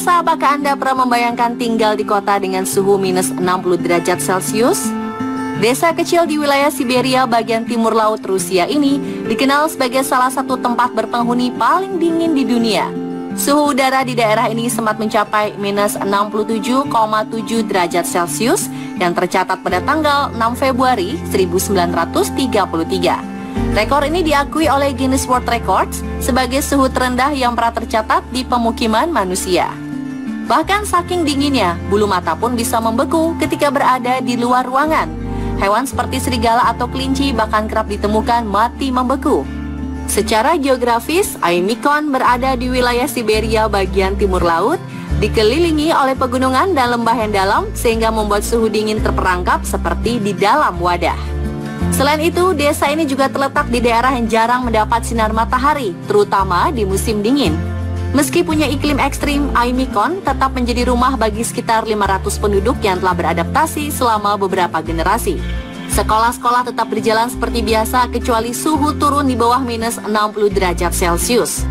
Pemirsa, apakah Anda pernah membayangkan tinggal di kota dengan suhu minus 60 derajat Celcius? Desa kecil di wilayah Siberia bagian timur laut Rusia ini dikenal sebagai salah satu tempat berpenghuni paling dingin di dunia. Suhu udara di daerah ini sempat mencapai minus 67,7 derajat Celcius yang tercatat pada tanggal 6 Februari 1933. Rekor ini diakui oleh Guinness World Records sebagai suhu terendah yang pernah tercatat di pemukiman manusia. Bahkan saking dinginnya, bulu mata pun bisa membeku ketika berada di luar ruangan. Hewan seperti serigala atau kelinci bahkan kerap ditemukan mati membeku. Secara geografis, Aimikon berada di wilayah Siberia bagian timur laut, dikelilingi oleh pegunungan dan lembah yang dalam sehingga membuat suhu dingin terperangkap seperti di dalam wadah. Selain itu, desa ini juga terletak di daerah yang jarang mendapat sinar matahari, terutama di musim dingin. Meski punya iklim ekstrim, Aimikon tetap menjadi rumah bagi sekitar 500 penduduk yang telah beradaptasi selama beberapa generasi. Sekolah-sekolah tetap berjalan seperti biasa kecuali suhu turun di bawah minus 60 derajat Celcius.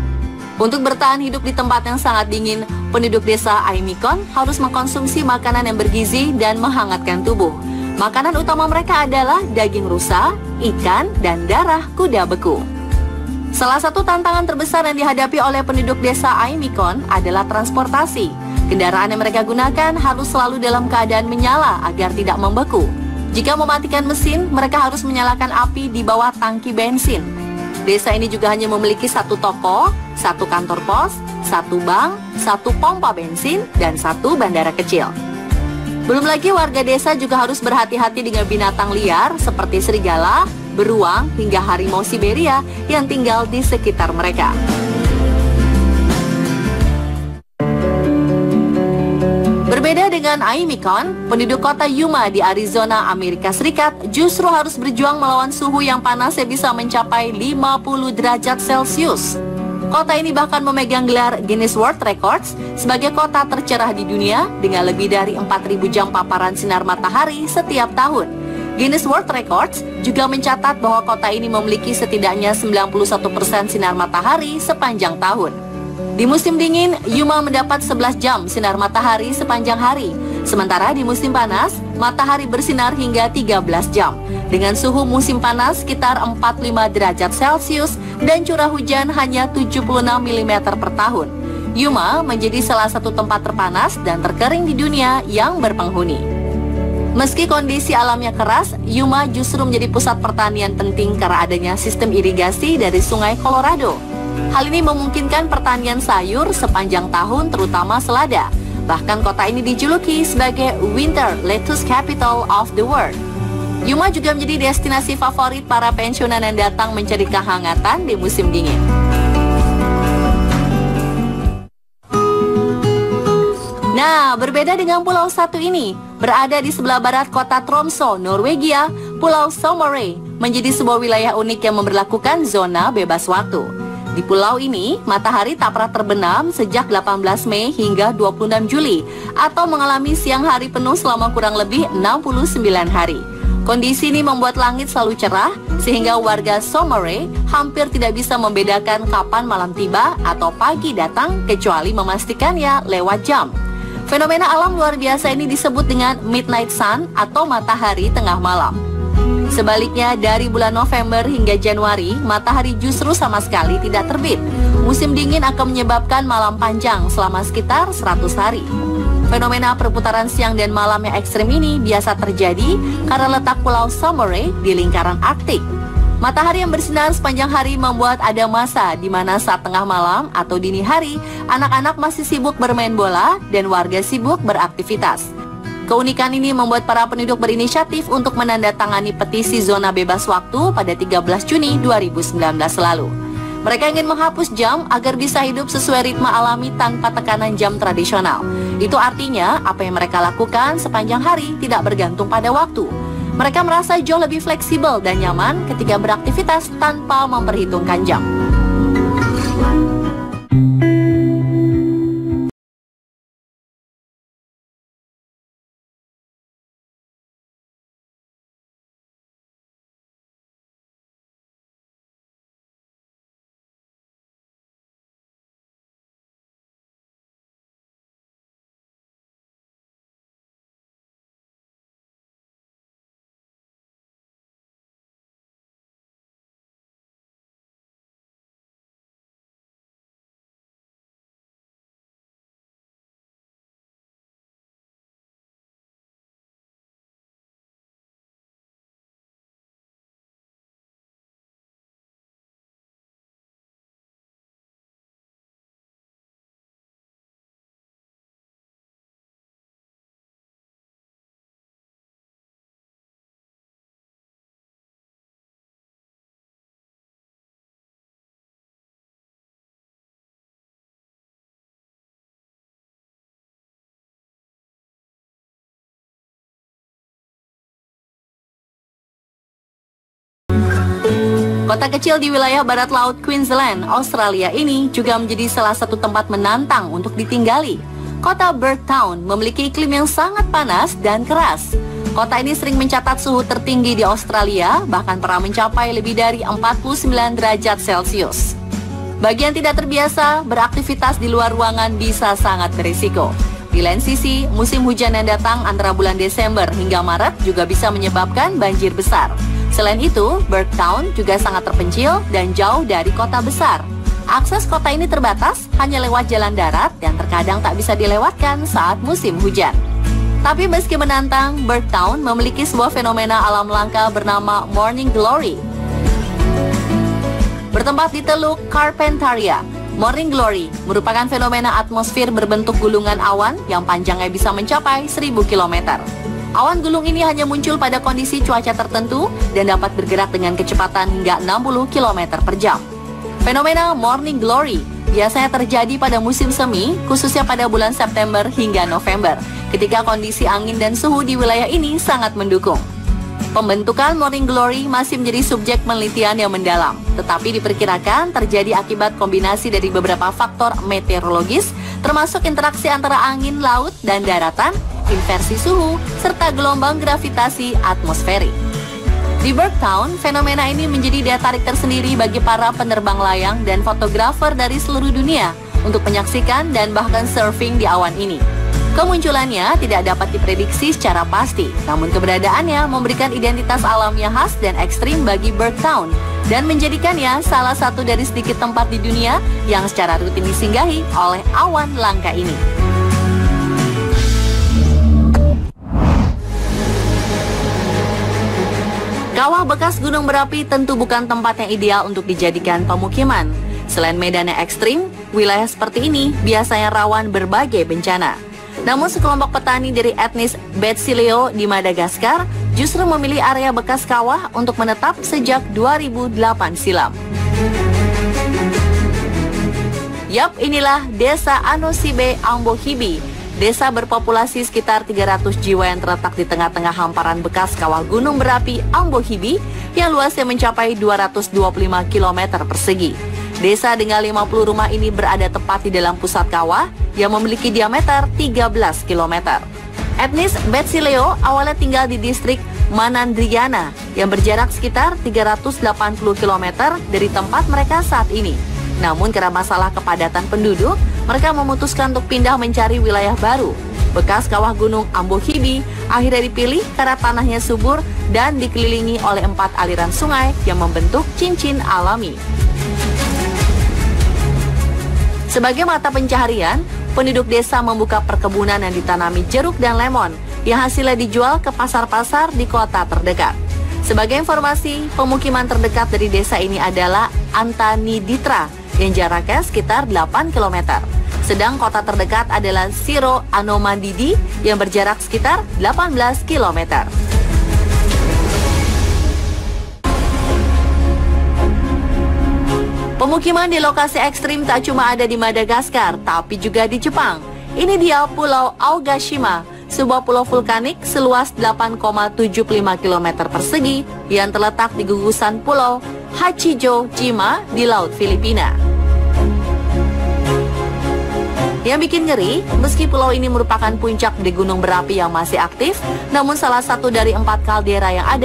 Untuk bertahan hidup di tempat yang sangat dingin, penduduk desa Aimikon harus mengkonsumsi makanan yang bergizi dan menghangatkan tubuh. Makanan utama mereka adalah daging rusa, ikan, dan darah kuda beku. Salah satu tantangan terbesar yang dihadapi oleh penduduk desa Aimikon adalah transportasi. Kendaraan yang mereka gunakan harus selalu dalam keadaan menyala agar tidak membeku. Jika mematikan mesin, mereka harus menyalakan api di bawah tangki bensin. Desa ini juga hanya memiliki satu toko, satu kantor pos, satu bank, satu pompa bensin, dan satu bandara kecil. Belum lagi warga desa juga harus berhati-hati dengan binatang liar seperti serigala, beruang, hingga harimau Siberia yang tinggal di sekitar mereka. Berbeda dengan Aimikon, penduduk kota Yuma di Arizona, Amerika Serikat justru harus berjuang melawan suhu yang panas yang bisa mencapai 50 derajat Celcius. Kota ini bahkan memegang gelar Guinness World Records sebagai kota tercerah di dunia dengan lebih dari 4.000 jam paparan sinar matahari setiap tahun. Guinness World Records juga mencatat bahwa kota ini memiliki setidaknya 91% sinar matahari sepanjang tahun. Di musim dingin, Yuma mendapat 11 jam sinar matahari sepanjang hari. Sementara di musim panas, matahari bersinar hingga 13 jam. Dengan suhu musim panas sekitar 45 derajat Celcius dan curah hujan hanya 76 mm per tahun. Yuma menjadi salah satu tempat terpanas dan terkering di dunia yang berpenghuni. Meski kondisi alamnya keras, Yuma justru menjadi pusat pertanian penting karena adanya sistem irigasi dari sungai Colorado. Hal ini memungkinkan pertanian sayur sepanjang tahun terutama selada. Bahkan kota ini dijuluki sebagai Winter Lettuce Capital of the World. Yuma juga menjadi destinasi favorit para pensiunan yang datang mencari kehangatan di musim dingin. Nah, berbeda dengan pulau satu ini, berada di sebelah barat kota Tromsø, Norwegia, Pulau Sommerøy menjadi sebuah wilayah unik yang memberlakukan zona bebas waktu. Di pulau ini, matahari tak pernah terbenam sejak 18 Mei hingga 26 Juli atau mengalami siang hari penuh selama kurang lebih 69 hari. Kondisi ini membuat langit selalu cerah sehingga warga Sommerøy hampir tidak bisa membedakan kapan malam tiba atau pagi datang kecuali memastikannya lewat jam. Fenomena alam luar biasa ini disebut dengan midnight sun atau matahari tengah malam. Sebaliknya, dari bulan November hingga Januari, matahari justru sama sekali tidak terbit. Musim dingin akan menyebabkan malam panjang selama sekitar 100 hari. Fenomena perputaran siang dan malam yang ekstrim ini biasa terjadi karena letak Pulau Sommerøy di lingkaran Arktik. Matahari yang bersinar sepanjang hari membuat ada masa di mana saat tengah malam atau dini hari, anak-anak masih sibuk bermain bola dan warga sibuk beraktivitas. Keunikan ini membuat para penduduk berinisiatif untuk menandatangani petisi zona bebas waktu pada 13 Juni 2019 lalu. Mereka ingin menghapus jam agar bisa hidup sesuai ritme alami tanpa tekanan jam tradisional. Itu artinya apa yang mereka lakukan sepanjang hari tidak bergantung pada waktu. Mereka merasa jauh lebih fleksibel dan nyaman ketika beraktivitas tanpa memperhitungkan jam. Kota kecil di wilayah barat laut Queensland, Australia ini juga menjadi salah satu tempat menantang untuk ditinggali. Kota Bird Town memiliki iklim yang sangat panas dan keras. Kota ini sering mencatat suhu tertinggi di Australia, bahkan pernah mencapai lebih dari 49 derajat Celcius. Bagi yang tidak terbiasa, beraktivitas di luar ruangan bisa sangat berisiko. Di lain sisi, musim hujan yang datang antara bulan Desember hingga Maret juga bisa menyebabkan banjir besar. Selain itu, Bird Town juga sangat terpencil dan jauh dari kota besar. Akses kota ini terbatas hanya lewat jalan darat yang terkadang tak bisa dilewatkan saat musim hujan. Tapi meski menantang, Bird Town memiliki sebuah fenomena alam langka bernama Morning Glory. Bertempat di Teluk Carpentaria, Morning Glory merupakan fenomena atmosfer berbentuk gulungan awan yang panjangnya bisa mencapai 1000 km. Awan gulung ini hanya muncul pada kondisi cuaca tertentu dan dapat bergerak dengan kecepatan hingga 60 km per jam. Fenomena Morning Glory biasanya terjadi pada musim semi, khususnya pada bulan September hingga November, ketika kondisi angin dan suhu di wilayah ini sangat mendukung. Pembentukan Morning Glory masih menjadi subjek penelitian yang mendalam, tetapi diperkirakan terjadi akibat kombinasi dari beberapa faktor meteorologis, termasuk interaksi antara angin laut dan daratan, inversi suhu, serta gelombang gravitasi atmosferik. Di Bird Town, fenomena ini menjadi daya tarik tersendiri bagi para penerbang layang dan fotografer dari seluruh dunia untuk menyaksikan dan bahkan surfing di awan ini. Kemunculannya tidak dapat diprediksi secara pasti, namun keberadaannya memberikan identitas alam yang khas dan ekstrim bagi Bird Town dan menjadikannya salah satu dari sedikit tempat di dunia yang secara rutin disinggahi oleh awan langka ini. Kawah bekas gunung berapi tentu bukan tempat yang ideal untuk dijadikan pemukiman. Selain medannya ekstrim, wilayah seperti ini biasanya rawan berbagai bencana. Namun sekelompok petani dari etnis Betsileo di Madagaskar justru memilih area bekas kawah untuk menetap sejak 2008 silam. Yap, inilah Desa Anosibe Ambohibi. Desa berpopulasi sekitar 300 jiwa yang terletak di tengah-tengah hamparan bekas kawah gunung berapi Ambohibi yang luasnya mencapai 225 km persegi. Desa dengan 50 rumah ini berada tepat di dalam pusat kawah yang memiliki diameter 13 km. Etnis Betsileo awalnya tinggal di distrik Manandriana yang berjarak sekitar 380 km dari tempat mereka saat ini. Namun karena masalah kepadatan penduduk, mereka memutuskan untuk pindah mencari wilayah baru. Bekas kawah gunung Ambohibi akhirnya dipilih karena tanahnya subur dan dikelilingi oleh 4 aliran sungai yang membentuk cincin alami. Sebagai mata pencaharian, penduduk desa membuka perkebunan yang ditanami jeruk dan lemon yang hasilnya dijual ke pasar-pasar di kota terdekat. Sebagai informasi, pemukiman terdekat dari desa ini adalah Antaniditra yang jaraknya sekitar 8 km. Sedang kota terdekat adalah Siro Anomandidi yang berjarak sekitar 18 km. Pemukiman di lokasi ekstrim tak cuma ada di Madagaskar, tapi juga di Jepang. Ini dia Pulau Aogashima, sebuah pulau vulkanik seluas 8,75 km persegi yang terletak di gugusan Pulau Hachijojima di Laut Filipina. Yang bikin ngeri, meski pulau ini merupakan puncak di gunung berapi yang masih aktif, namun salah satu dari 4 kaldera yang ada